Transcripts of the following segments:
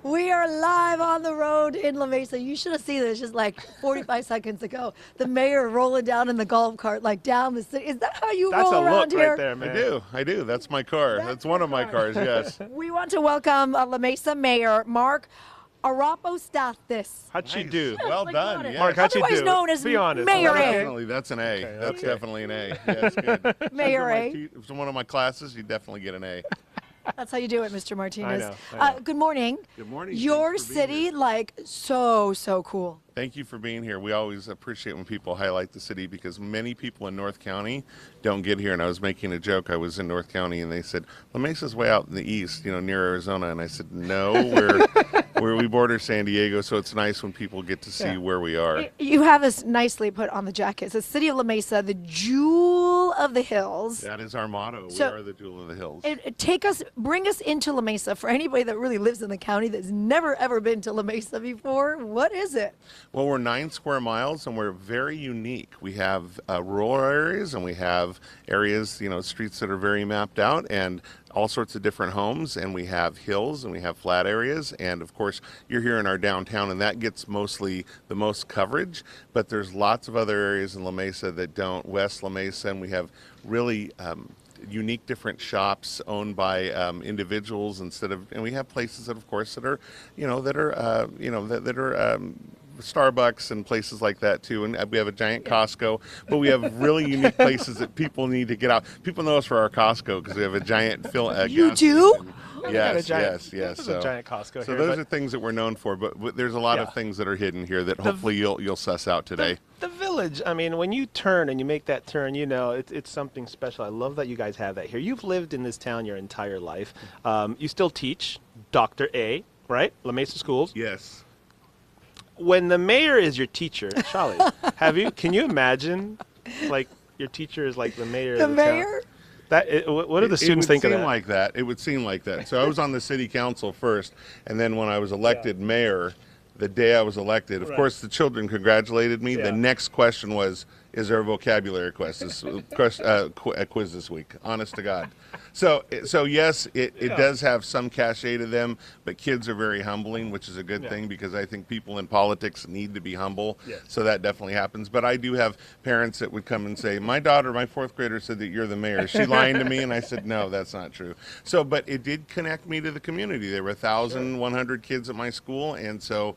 We are live on the road in La Mesa. You should have seen this just like 45 seconds ago. The mayor rolling down in the golf cart, like down the city. Is that how you That's roll a around look here? right there, man. I do. That's my car. That's one of my cars, yes. We want to welcome La Mesa Mayor Mark Arapostathis. How'd she Nice. do? Well Like, done, got it. yes. Mark, how'd she Otherwise do? known as Be honest. Mayor A. Definitely, that's an A. That's okay. definitely an A. Yes, good. Mayor A. If it's one of my classes, you definitely get an A. That's how you do it, Mr. Martinez. I know. Good morning. Good morning. Your Thanks for being city, here. like, so cool. Thank you for being here. We always appreciate when people highlight the city because many people in North County don't get here. And I was making a joke. I was in North County and they said, La Mesa's way out in the east, near Arizona. And I said, no, we border San Diego. So it's nice when people get to see where we are. You have this nicely put on the jacket. It says City of La Mesa, the jewel of the hills. That is our motto. So- we are the jewel of the hills. Bring us into La Mesa. For anybody that really lives in the county that's never ever been to La Mesa before, what is it? Well, we're 9 square miles and we're very unique. We have rural areas and we have areas, streets that are very mapped out and all sorts of different homes, and we have hills and we have flat areas, and of course you're here in our downtown and that gets mostly the most coverage, but there's lots of other areas in La Mesa that don't. West La Mesa, and we have really unique different shops owned by individuals and we have places that of course that are Starbucks and places like that too, and we have a giant Costco, but we have really unique places that people need to get out. People know us for our Costco because we have a giant You do? Yes. There's So, a giant Costco so here. those but are things that we're known for, but there's a lot Yeah. of things that are hidden here that hopefully you'll suss out today. The village, I mean, when you turn and you make that turn, it's something special. I love that you guys have that here. You've lived in this town your entire life. You still teach, Dr. A, right? La Mesa Schools. Yes. When the mayor is your teacher, Charlie, can you imagine, like, your teacher is like the mayor The of the town? mayor? What do the students think of that? It would seem like that. So I was on the city council first, and then when I was elected mayor, the day I was elected, of course, the children congratulated me. Yeah. The next question was, is there a vocabulary quiz this week? Honest to God. So yes, it does have some cachet to them, but kids are very humbling, which is a good thing because I think people in politics need to be humble. Yes. So that definitely happens. But I do have parents that would come and say, my daughter, my 4th grader, said that you're the mayor. Is she lying to me? And I said, no, that's not true. So, but it did connect me to the community. There were 1,100 kids at my school, and so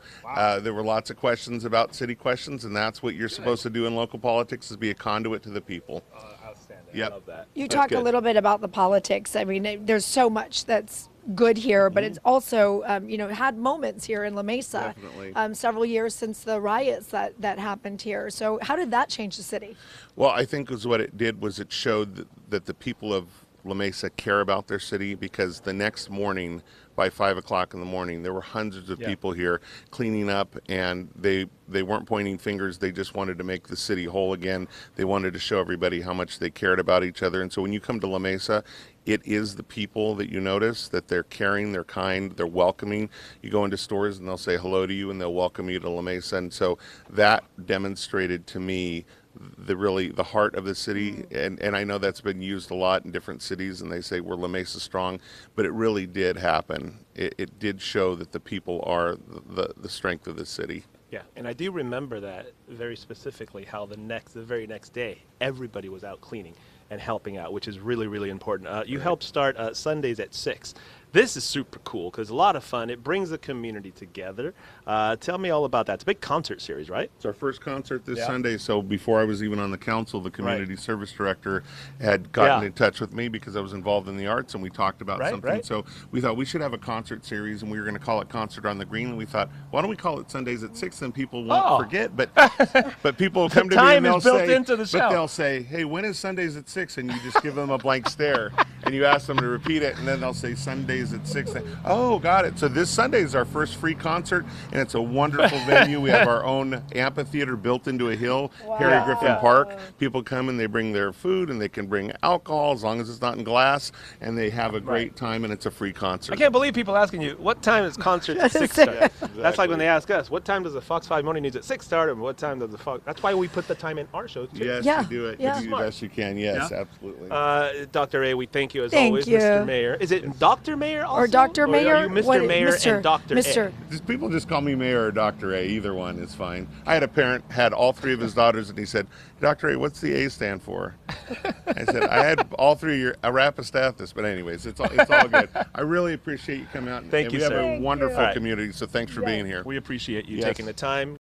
there were lots of questions about city questions, and that's what you're supposed to do in local politics is be a conduit to the people. Outstanding. Yep. I love that. You That's talk a good. little bit about the politics. I mean, there's so much that's good here, but it's also, had moments here in La Mesa. Definitely. Several years since the riots that happened here. So how did that change the city? Well, I think what it did was it showed that the people of La Mesa care about their city because the next morning by 5 o'clock in the morning, there were hundreds of people here cleaning up, and they weren't pointing fingers. They just wanted to make the city whole again. They wanted to show everybody how much they cared about each other. And so when you come to La Mesa, it is the people that you notice, that they're caring, they're kind, they're welcoming. You go into stores and they'll say hello to you and they'll welcome you to La Mesa. And so that demonstrated to me the heart of the city, and I know that's been used a lot in different cities, and they say we're La Mesa strong, but it really did happen. It did show that the people are the strength of the city. Yeah, and I do remember that very specifically, how the very next day, everybody was out cleaning and helping out, which is really, really important. You helped start Sundays at 6. This is super cool because a lot of fun. It brings the community together. Tell me all about that. It's a big concert series, right? It's our first concert this Sunday. So before I was even on the council, the community service director had gotten in touch with me because I was involved in the arts, and we talked about something. Right. So we thought we should have a concert series, and we were going to call it Concert on the Green. And we thought, why don't we call it Sundays at 6? Then people won't forget. But people will come to me time and they'll is built say, into the show. but they'll say, hey, when is Sundays at 6? And you just give them a blank stare, and you ask them to repeat it, and then they'll say Sundays at 6. Oh, got it. So this Sunday is our first free concert, and it's a wonderful venue. We have our own amphitheater built into a hill, Harry Griffin Park. People come and they bring their food, and they can bring alcohol as long as it's not in glass, and they have a great time, and it's a free concert. I can't believe people asking you, what time is concert at 6 start? That's like when they ask us, what time does the Fox 5 Morning News at 6 start, and what time does the Fox... That's why we put the time in our show, too. Yes, Yeah. you do it. Yeah. You do the best you can. Yes, absolutely. Dr. A, we thank you as Thank always, you. Mr. Mayor. Is it Dr. Mayor? Mayor also? or Dr. Or Mayor? are you Mr. What- Mayor Mr. and Dr. Mr. A? People just call me Mayor or Dr. A. Either one is fine. I had a parent had all three of his daughters, and he said, "Dr. A, what's the A stand for?" I said, "I had all three of your Arapistathus." But anyways, it's all good. I really appreciate you coming out. Thank and you, we have sir. a Thank wonderful you. All right. community, so thanks for being here. We appreciate you Yes. taking the time.